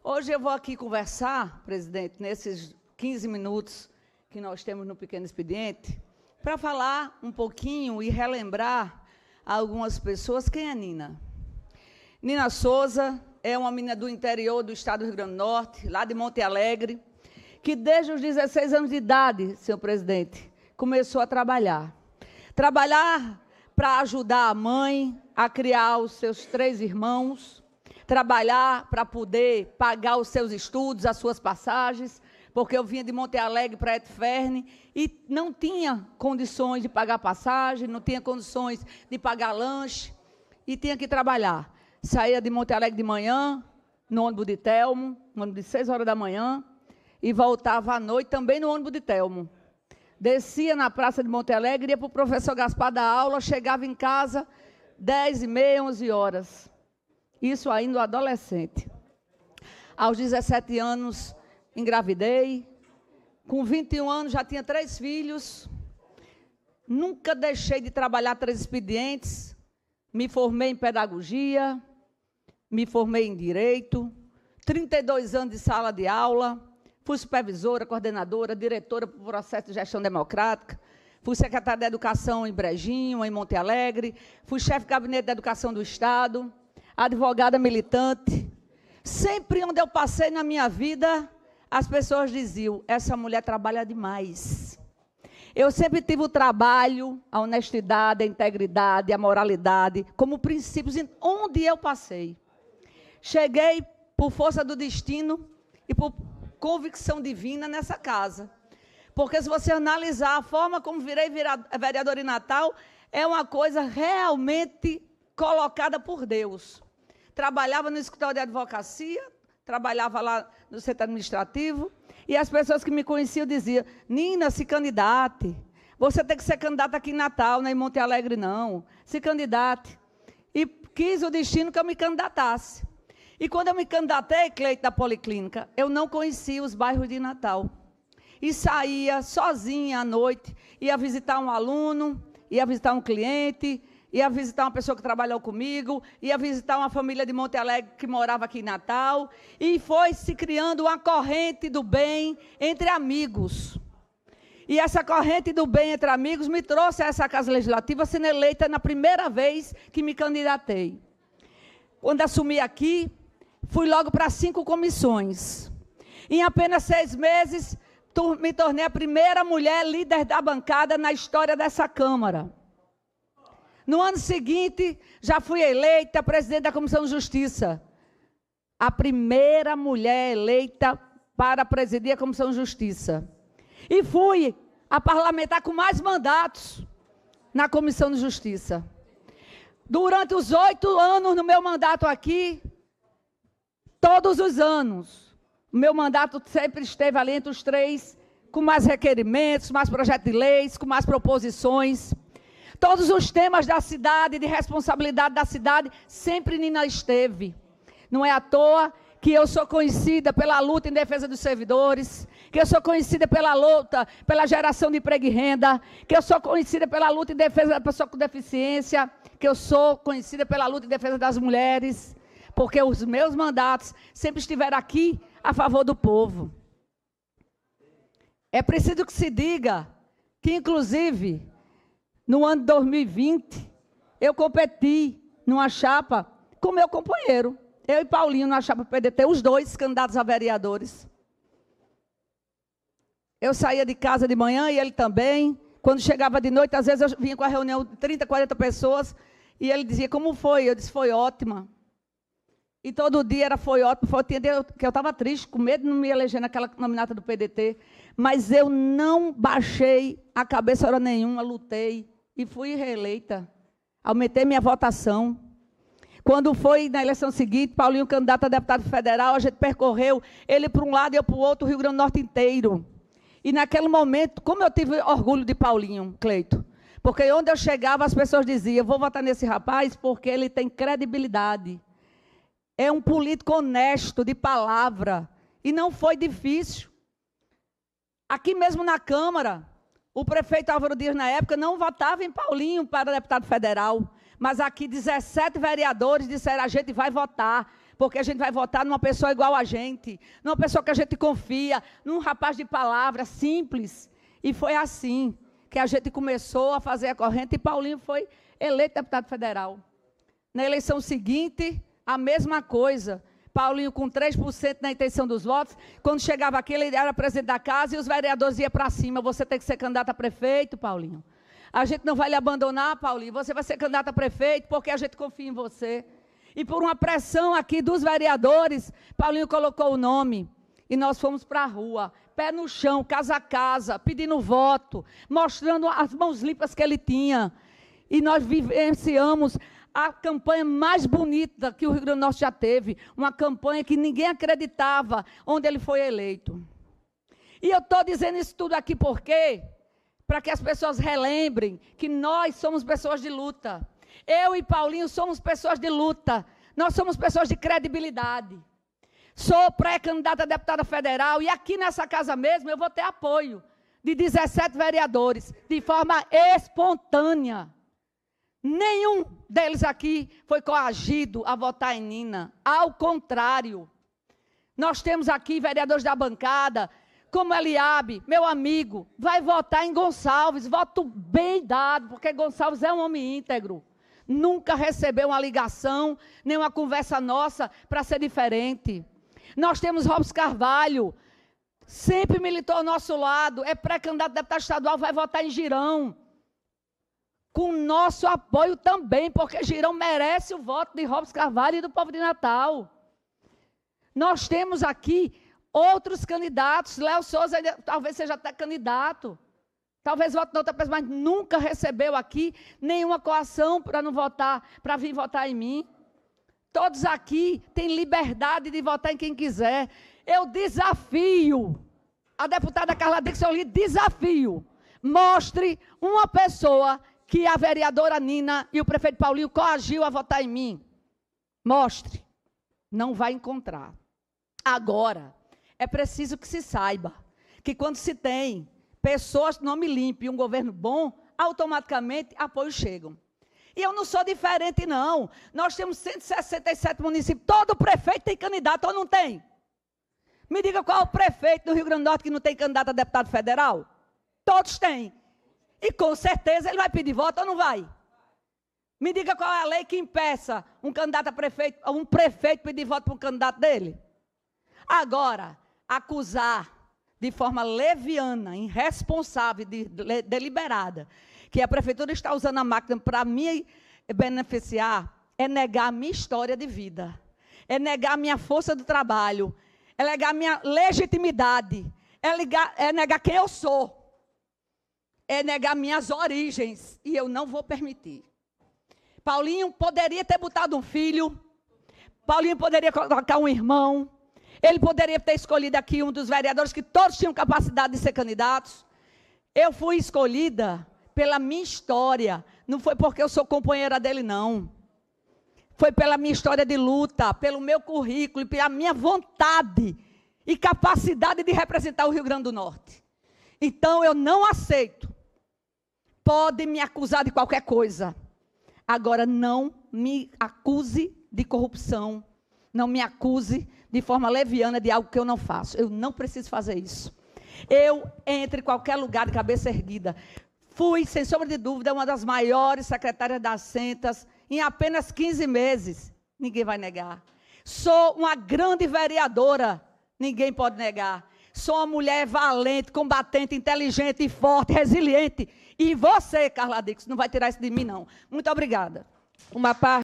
Hoje eu vou aqui conversar, presidente, nesses 15 minutos que nós temos no Pequeno Expediente, para falar um pouquinho e relembrar a algumas pessoas quem é Nina. Nina Souza é uma menina do interior do estado do Rio Grande do Norte, lá de Monte Alegre, que desde os 16 anos de idade, senhor presidente, começou a trabalhar. Trabalhar para ajudar a mãe a criar os seus 3 irmãos, trabalhar para poder pagar os seus estudos, as suas passagens, porque eu vinha de Monte Alegre para Etferne e não tinha condições de pagar passagem, não tinha condições de pagar lanche e tinha que trabalhar. Saía de Monte Alegre de manhã, no ônibus de Telmo, no ônibus de 6 horas da manhã, e voltava à noite também no ônibus de Telmo. Descia na praça de Monte Alegre, ia para o professor Gaspar dar aula, chegava em casa 10h30, 11 horas. Isso ainda adolescente. Aos 17 anos, engravidei. Com 21 anos, já tinha 3 filhos. Nunca deixei de trabalhar 3 expedientes. Me formei em pedagogia, me formei em direito. 32 anos de sala de aula. Fui supervisora, coordenadora, diretora para o processo de gestão democrática. Fui secretária de Educação em Brejinho, em Monte Alegre. Fui chefe de gabinete de Educação do Estado. Advogada militante. Sempre onde eu passei na minha vida, as pessoas diziam, essa mulher trabalha demais. Eu sempre tive o trabalho, a honestidade, a integridade, a moralidade, como princípios onde eu passei. Cheguei por força do destino e por convicção divina nessa casa. Porque se você analisar a forma como virei vereadora em Natal, é uma coisa realmente colocada por Deus. Trabalhava no escritório de advocacia, trabalhava lá no setor administrativo, e as pessoas que me conheciam diziam, Nina, se candidate, você tem que ser candidata aqui em Natal, não é em Monte Alegre não, se candidate. E quis o destino que eu me candidatasse. E quando eu me candidatei, Cleito, da Policlínica, eu não conhecia os bairros de Natal. E saía sozinha à noite, ia visitar um aluno, ia visitar um cliente, ia visitar uma pessoa que trabalhou comigo, ia visitar uma família de Monte Alegre que morava aqui em Natal, e foi se criando uma corrente do bem entre amigos. E essa corrente do bem entre amigos me trouxe a essa Casa Legislativa, sendo eleita na primeira vez que me candidatei. Quando assumi aqui, fui logo para 5 comissões. Em apenas 6 meses, me tornei a primeira mulher líder da bancada na história dessa Câmara. No ano seguinte, já fui eleita presidente da Comissão de Justiça. A primeira mulher eleita para presidir a Comissão de Justiça. E fui a parlamentar com mais mandatos na Comissão de Justiça. Durante os 8 anos no meu mandato aqui, todos os anos, o meu mandato sempre esteve ali entre os 3, com mais requerimentos, mais projetos de leis, com mais proposições. Todos os temas da cidade, de responsabilidade da cidade, sempre Nina esteve. Não é à toa que eu sou conhecida pela luta em defesa dos servidores, que eu sou conhecida pela luta, pela geração de emprego e renda, que eu sou conhecida pela luta em defesa da pessoa com deficiência, que eu sou conhecida pela luta em defesa das mulheres, porque os meus mandatos sempre estiveram aqui a favor do povo. É preciso que se diga que, inclusive, no ano de 2020, eu competi numa chapa com meu companheiro. Eu e Paulinho, na chapa PDT, os 2 candidatos a vereadores. Eu saía de casa de manhã e ele também. Quando chegava de noite, às vezes eu vinha com a reunião de 30, 40 pessoas, e ele dizia, como foi? Eu disse, foi ótima. E todo dia foi ótimo, foi que eu estava triste, com medo de não me eleger naquela nominata do PDT, mas eu não baixei a cabeça hora nenhuma, lutei e fui reeleita. Aumentei minha votação. Quando foi na eleição seguinte, Paulinho, candidato a deputado federal, a gente percorreu ele para um lado e eu para o outro, o Rio Grande do Norte inteiro. E naquele momento, como eu tive orgulho de Paulinho, Cleito, porque onde eu chegava as pessoas diziam, vou votar nesse rapaz porque ele tem credibilidade. É um político honesto, de palavra. E não foi difícil. Aqui mesmo na Câmara, o prefeito Álvaro Dias, na época, não votava em Paulinho para deputado federal. Mas aqui 17 vereadores disseram, a gente vai votar, porque a gente vai votar numa pessoa igual a gente, numa pessoa que a gente confia, num rapaz de palavra simples. E foi assim que a gente começou a fazer a corrente e Paulinho foi eleito deputado federal. Na eleição seguinte, a mesma coisa. Paulinho com 3% na intenção dos votos. Quando chegava aqui, ele era presidente da casa e os vereadores iam para cima. Você tem que ser candidato a prefeito, Paulinho. A gente não vai lhe abandonar, Paulinho. Você vai ser candidato a prefeito porque a gente confia em você. E por uma pressão aqui dos vereadores, Paulinho colocou o nome. E nós fomos para a rua, pé no chão, casa a casa, pedindo voto, mostrando as mãos limpas que ele tinha. E nós vivenciamos a campanha mais bonita que o Rio Grande do Norte já teve. Uma campanha que ninguém acreditava onde ele foi eleito. E eu estou dizendo isso tudo aqui por quê? Para que as pessoas relembrem que nós somos pessoas de luta. Eu e Paulinho somos pessoas de luta. Nós somos pessoas de credibilidade. Sou pré-candidata a deputada federal e aqui nessa casa mesmo eu vou ter apoio de 17 vereadores, de forma espontânea. Nenhum deles aqui foi coagido a votar em Nina. Ao contrário, nós temos aqui vereadores da bancada, como Eliabe, meu amigo, vai votar em Gonçalves, voto bem dado, porque Gonçalves é um homem íntegro. Nunca recebeu uma ligação, nem uma conversa nossa para ser diferente. Nós temos Robson Carvalho, sempre militou ao nosso lado, é pré-candidato a deputado estadual, vai votar em Girão. Com nosso apoio também, porque Girão merece o voto de Robson Carvalho e do povo de Natal. Nós temos aqui outros candidatos, Léo Souza talvez seja até candidato, talvez vote em outra pessoa, mas nunca recebeu aqui nenhuma coação para não votar, para vir votar em mim. Todos aqui têm liberdade de votar em quem quiser. Eu desafio a deputada Carla Dixon, eu lhe desafio, mostre uma pessoa que a vereadora Nina e o prefeito Paulinho coagiu a votar em mim. Mostre. Não vai encontrar. Agora, é preciso que se saiba que quando se tem pessoas de nome limpo e um governo bom, automaticamente apoios chegam. E eu não sou diferente, não. Nós temos 167 municípios. Todo prefeito tem candidato ou não tem? Me diga qual é o prefeito do Rio Grande do Norte que não tem candidato a deputado federal? Todos têm. E com certeza ele vai pedir voto ou não vai? Me diga qual é a lei que impeça um candidato a prefeito, um prefeito pedir voto para um candidato dele? Agora, acusar de forma leviana, irresponsável, deliberada, que a prefeitura está usando a máquina para me beneficiar, é negar a minha história de vida, é negar a minha força do trabalho, é negar a minha legitimidade, é negar quem eu sou, é negar minhas origens, e eu não vou permitir. Paulinho poderia ter botado um filho, Paulinho poderia colocar um irmão, ele poderia ter escolhido aqui um dos vereadores que todos tinham capacidade de ser candidatos. Eu fui escolhida pela minha história, não foi porque eu sou companheira dele, não. Foi pela minha história de luta, pelo meu currículo, pela minha vontade e capacidade de representar o Rio Grande do Norte. Então, eu não aceito. Pode me acusar de qualquer coisa. Agora, não me acuse de corrupção. Não me acuse de forma leviana de algo que eu não faço. Eu não preciso fazer isso. Eu entro em qualquer lugar de cabeça erguida. Fui, sem sombra de dúvida, uma das maiores secretárias das Centas em apenas 15 meses. Ninguém vai negar. Sou uma grande vereadora. Ninguém pode negar. Sou uma mulher valente, combatente, inteligente, forte, resiliente. E você, Carla Dixon, não vai tirar isso de mim, não. Muito obrigada. Uma parte.